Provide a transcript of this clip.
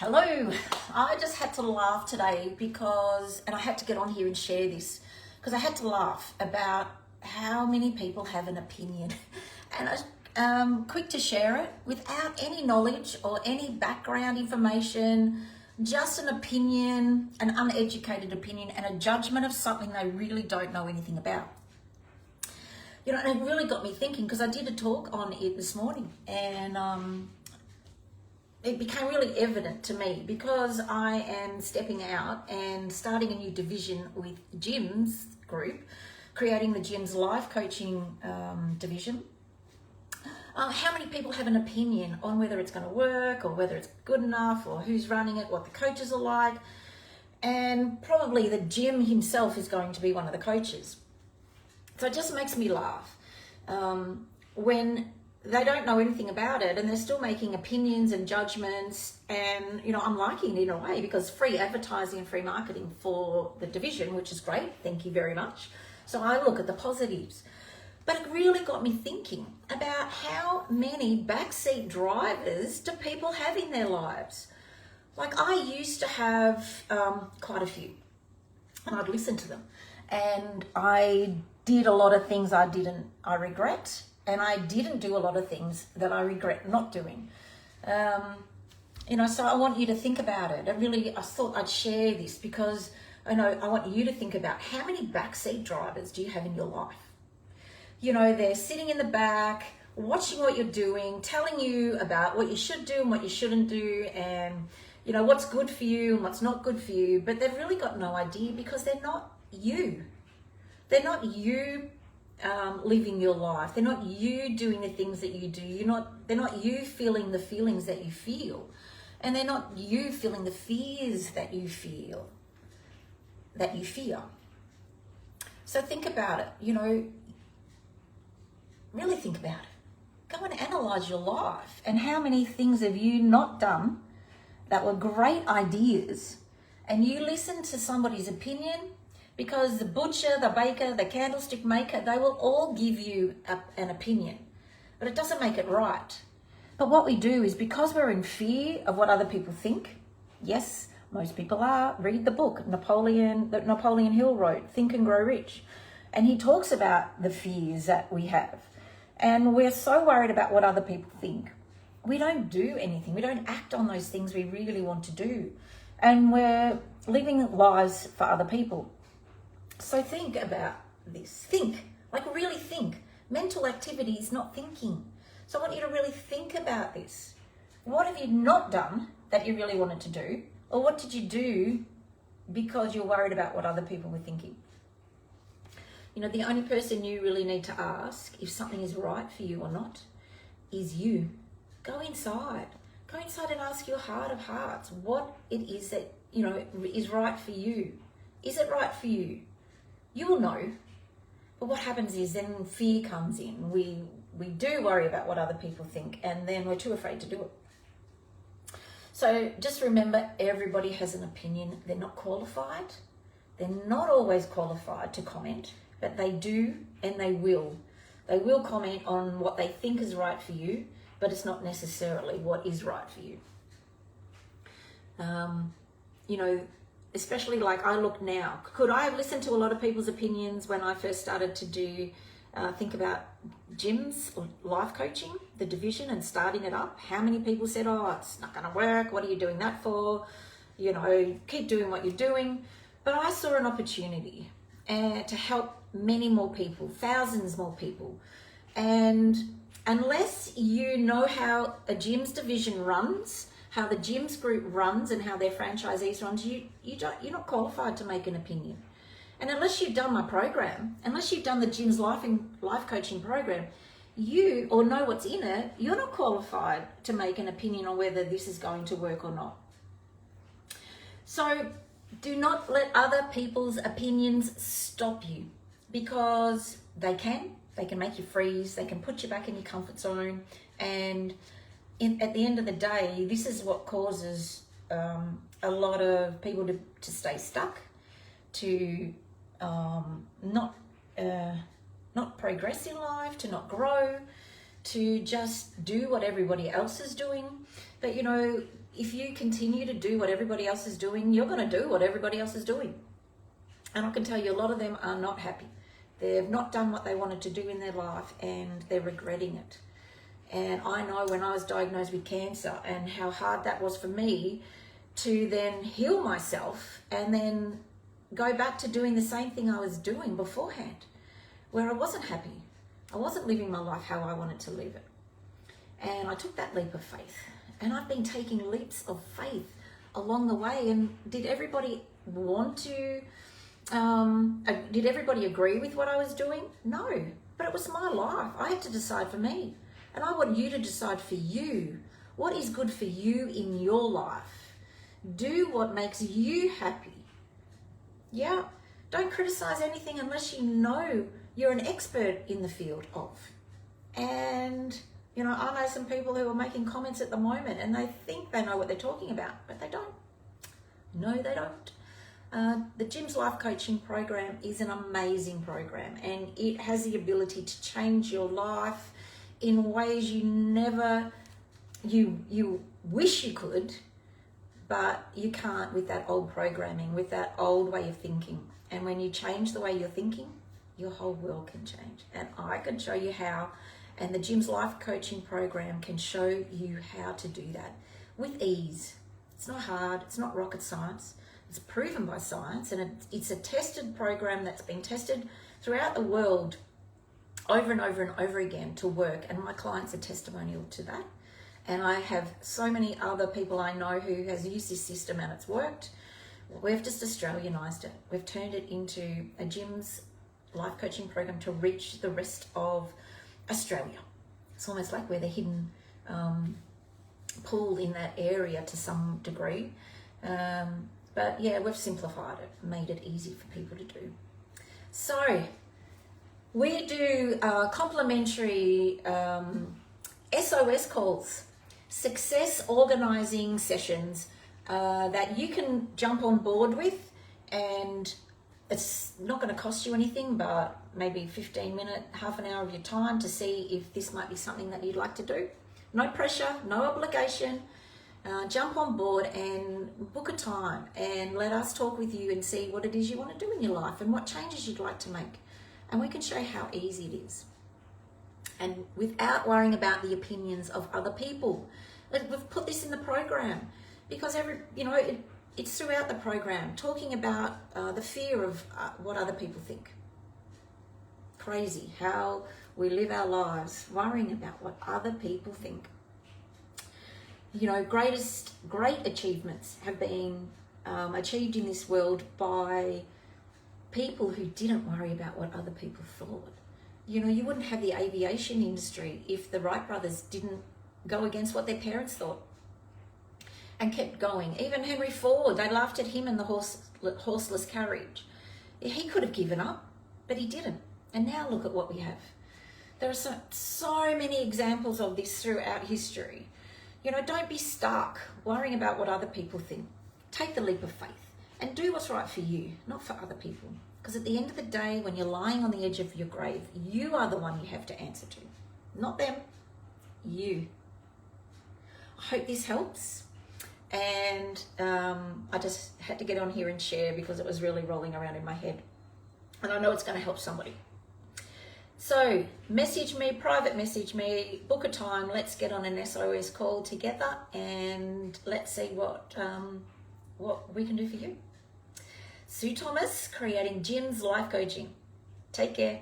Hello, I just had to laugh today and I had to get on here and share this because I had to laugh about how many people have an opinion. And I'm quick to share it without any knowledge or any background information, just an opinion, an uneducated opinion, and a judgment of something they really don't know anything about. You know, and it really got me thinking because I did a talk on it this morning, and it became really evident to me because I am stepping out and starting a new division with Jim's group, creating the Jim's life coaching division. How many people have an opinion on whether it's going to work or whether it's good enough or who's running it, what the coaches are like? And probably the Jim himself is going to be one of the coaches. So it just makes me laugh when they don't know anything about it and they're still making opinions and judgments. And, you know, I'm liking it in a way because free advertising and free marketing for the division, which is great. Thank you very much. So I look at the positives. But it really got me thinking about how many backseat drivers do people have in their lives. Like I used to have quite a few, and I'd listen to them. And I did a lot of things I regret. And I didn't do a lot of things that I regret not doing. You know, so I want you to think about it. I thought I'd share this because I want you to think about how many backseat drivers do you have in your life? You know, they're sitting in the back, watching what you're doing, telling you about what you should do and what you shouldn't do, and, you know, what's good for you and what's not good for you, but they've really got no idea because they're not you. They're not you living your life. They're not you doing the things that you do. They're not you feeling the feelings that you feel. And they're not you feeling the fears that you feel, that you fear. So think about it, you know, really think about it. Go and analyze your life and how many things have you not done that were great ideas and you listened to somebody's opinion. Because the butcher, the baker, the candlestick maker, they will all give you an opinion, but it doesn't make it right. But what we do is because we're in fear of what other people think, yes, most people are, read the book that Napoleon Hill wrote, Think and Grow Rich. And he talks about the fears that we have. And we're so worried about what other people think. We don't do anything. We don't act on those things we really want to do. And we're living lives for other people. So think about this. Think, like really think. Mental activity is not thinking. So I want you to really think about this. What have you not done that you really wanted to do? Or what did you do because you're worried about what other people were thinking? You know, the only person you really need to ask if something is right for you or not is you. Go inside. Go inside and ask your heart of hearts what it is that, you know, is right for you. Is it right for you? You will know, but what happens is then fear comes in. We do worry about what other people think, and then we're too afraid to do it. So just remember, everybody has an opinion. They're not qualified. They're not always qualified to comment, but they do and they will. They will comment on what they think is right for you, but it's not necessarily what is right for you. You know, especially like I look now, could I have listened to a lot of people's opinions when I first started to think about Jim's life coaching, the division, and starting it up? How many people said, oh, it's not going to work. What are you doing that for? You know, keep doing what you're doing. But I saw an opportunity to help many more people, thousands more people. And unless you know how a Jim's division runs, how the Jim's group runs and how their franchisees runs, you're not qualified to make an opinion. And unless you've done my program, unless you've done the Jim's life coaching program, or know what's in it, you're not qualified to make an opinion on whether this is going to work or not. So do not let other people's opinions stop you, because they can make you freeze, they can put you back in your comfort zone, and at the end of the day, this is what causes a lot of people to stay stuck, to not progress in life, to not grow, to just do what everybody else is doing. But you know, if you continue to do what everybody else is doing, you're going to do what everybody else is doing. And I can tell you a lot of them are not happy. They've not done what they wanted to do in their life and they're regretting it. And I know when I was diagnosed with cancer and how hard that was for me to then heal myself and then go back to doing the same thing I was doing beforehand, where I wasn't happy. I wasn't living my life how I wanted to live it. And I took that leap of faith. And I've been taking leaps of faith along the way. And did everybody want to, did everybody agree with what I was doing? No, but it was my life. I had to decide for me. And I want you to decide for you. What is good for you in your life? Do what makes you happy. Yeah, don't criticize anything unless you know you're an expert in the field of. And, you know, I know some people who are making comments at the moment and they think they know what they're talking about, but they don't. No, they don't. The Jim's Life Coaching Program is an amazing program and it has the ability to change your life in ways you wish you could, but you can't with that old programming, with that old way of thinking. And when you change the way you're thinking, your whole world can change. And I can show you how, and the Jim's Life Coaching Program can show you how to do that with ease. It's not hard, it's not rocket science. It's proven by science, and it's a tested program that's been tested throughout the world over and over and over again to work, and my clients are testimonial to that. And I have so many other people I know who has used this system and it's worked. We've just Australianised it. We've turned it into a Jim's Life Coaching Program to reach the rest of Australia. It's almost like we're the hidden pool in that area to some degree. But yeah, we've simplified it, made it easy for people to do. So we do complimentary SOS calls, success organising sessions that you can jump on board with, and it's not going to cost you anything but maybe 15 minutes, half an hour of your time to see if this might be something that you'd like to do. No pressure, no obligation. Jump on board and book a time and let us talk with you and see what it is you want to do in your life and what changes you'd like to make. And we can show you how easy it is. And without worrying about the opinions of other people. We've put this in the program because it's throughout the program, talking about the fear of what other people think. Crazy how we live our lives worrying about what other people think. You know, great achievements have been achieved in this world by people who didn't worry about what other people thought. You know, you wouldn't have the aviation industry if the Wright brothers didn't go against what their parents thought and kept going. Even Henry Ford, they laughed at him in the horseless carriage. He could have given up, but he didn't. And now look at what we have. There are so many examples of this throughout history. You know, don't be stuck worrying about what other people think. Take the leap of faith and do what's right for you, not for other people. Because at the end of the day, when you're lying on the edge of your grave, you are the one you have to answer to. Not them, you. I hope this helps. And I just had to get on here and share because it was really rolling around in my head. And I know it's going to help somebody. So message me, private message me, book a time, let's get on an SOS call together and let's see what we can do for you. Sue Thomas, creating Jim's Life Coaching. Take care.